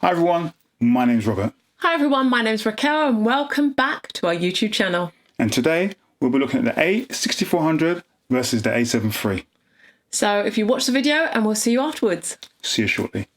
Hi everyone, my name's Robert. Hi everyone, my name's Raquel and welcome back to our YouTube channel. And today we'll be looking at the A6400 versus the A7III. So if you watch the video and we'll see you afterwards. See you shortly.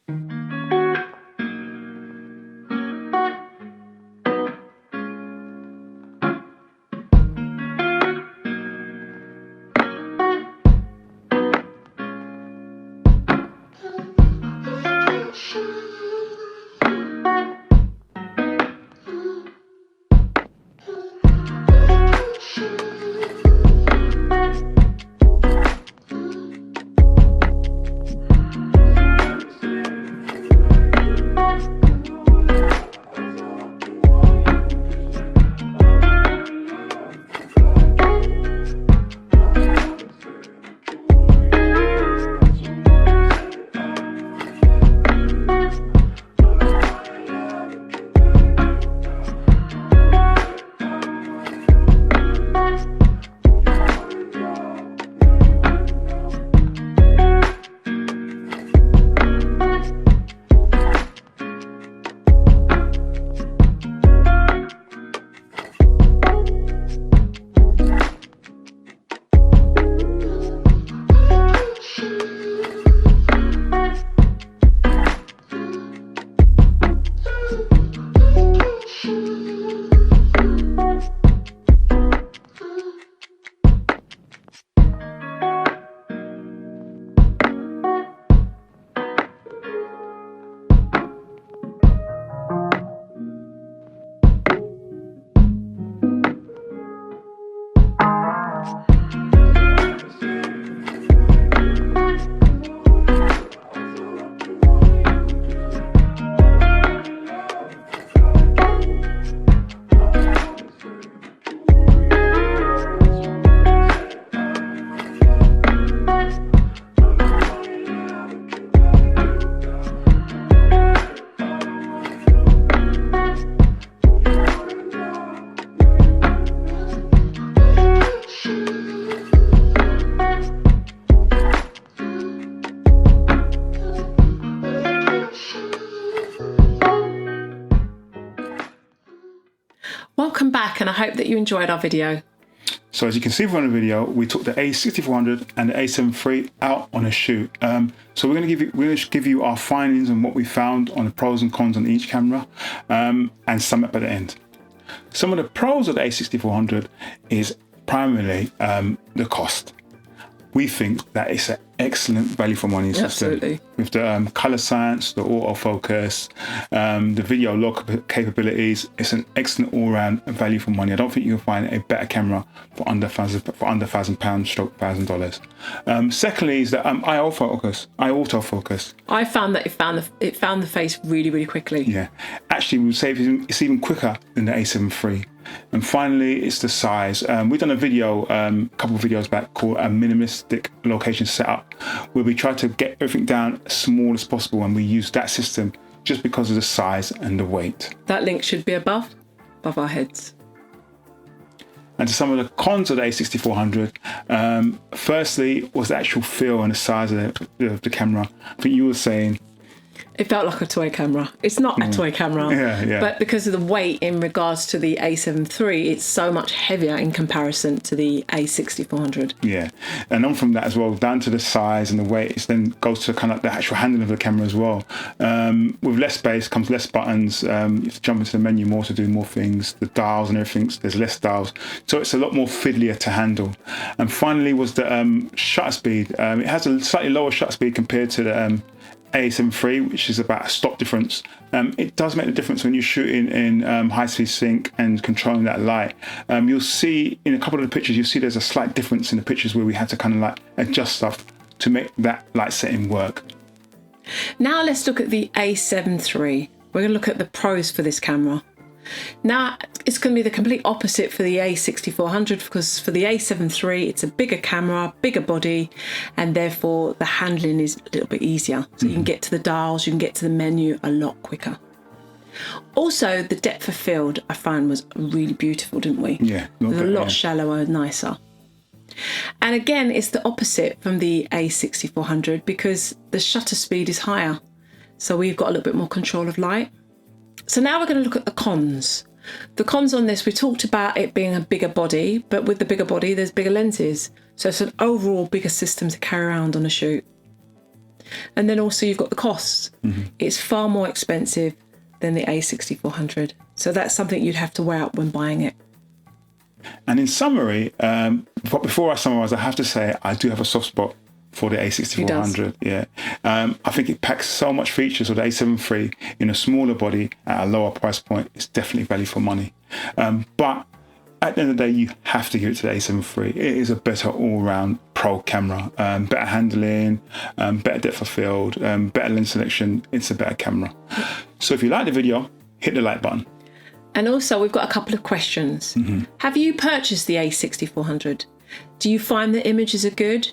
Welcome back and I hope that you enjoyed our video. So as you can see from the video, we took the A6400 and the A7III out on a shoot. So we're going to give you our findings and what we found on the pros and cons on each camera, and sum up at the end. Some of the pros of the A6400 is primarily the cost. We think that it's an excellent value for money system. Absolutely. With the color science, the autofocus, the video log capabilities, it's an excellent all-round value for money. I don't think you can find a better camera for under £1,000 stroke $1,000. Secondly is the autofocus. I found that it found the face really quickly. Yeah, actually we would say it's even quicker than the A7III. And finally, it's the size. We've done a video, a couple of videos back, called a minimalistic location setup, where we try to get everything down as small as possible, and we use that system just because of the size and the weight. That link should be above our heads. And to some of the cons of the A6400, firstly was the actual feel and the size of the camera. I think you were saying it felt like a toy camera. It's not a toy camera, but because of the weight in regards to the A7III, it's so much heavier in comparison to the A6400. Yeah, and on from that as well, down to the size and the weight, it then goes to kind of the actual handling of the camera as well. With less space comes less buttons. You have to jump into the menu more to do more things. The dials and everything, there's less dials. So it's a lot more fiddlier to handle. And finally was the shutter speed. It has a slightly lower shutter speed compared to the A7III, which is about a stop difference. It does make a difference when you're shooting in high-speed sync and controlling that light. You'll see in a couple of the pictures, you'll see there's a slight difference in the pictures where we had to kind of like adjust stuff to make that light setting work. Now let's look at the A7III. We're going to look at the pros for this camera. Now, it's going to be the complete opposite for the A6400, because for the A7III, it's a bigger camera, bigger body, and therefore the handling is a little bit easier. So you can get to the dials, you can get to the menu a lot quicker. Also, the depth of field I found was really beautiful, didn't we? Yeah. It was a lot shallower, nicer. And again, it's the opposite from the A6400 because the shutter speed is higher. So we've got a little bit more control of light. So now we're going to look at the cons. The cons on this, we talked about it being a bigger body, but with the bigger body, there's bigger lenses. So it's an overall bigger system to carry around on a shoot. And then also you've got the costs. It's far more expensive than the A6400. So that's something you'd have to weigh up when buying it. And in summary, but before I summarise, I have to say I do have a soft spot for the A6400. Yeah, I think it packs so much features with the A7III in a smaller body at a lower price point. It's definitely value for money. But at the end of the day, you have to give it to the A7III. It is a better all-round pro camera, better handling, better depth of field, better lens selection. It's a better camera. So if you like the video, hit the like button. And also we've got a couple of questions. Have you purchased the A6400? Do you find the images are good?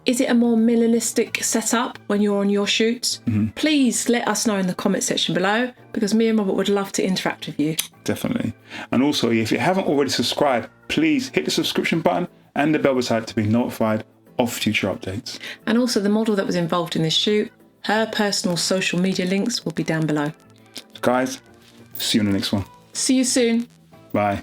Is it a more minimalistic setup when you're on your shoots? Please let us know in the comment section below, because me and Robert would love to interact with you. Definitely. And also, if you haven't already subscribed, please hit the subscription button and the bell beside to be notified of future updates. And also the model that was involved in this shoot, her personal social media links will be down below. Guys, see you in the next one. See you soon. Bye.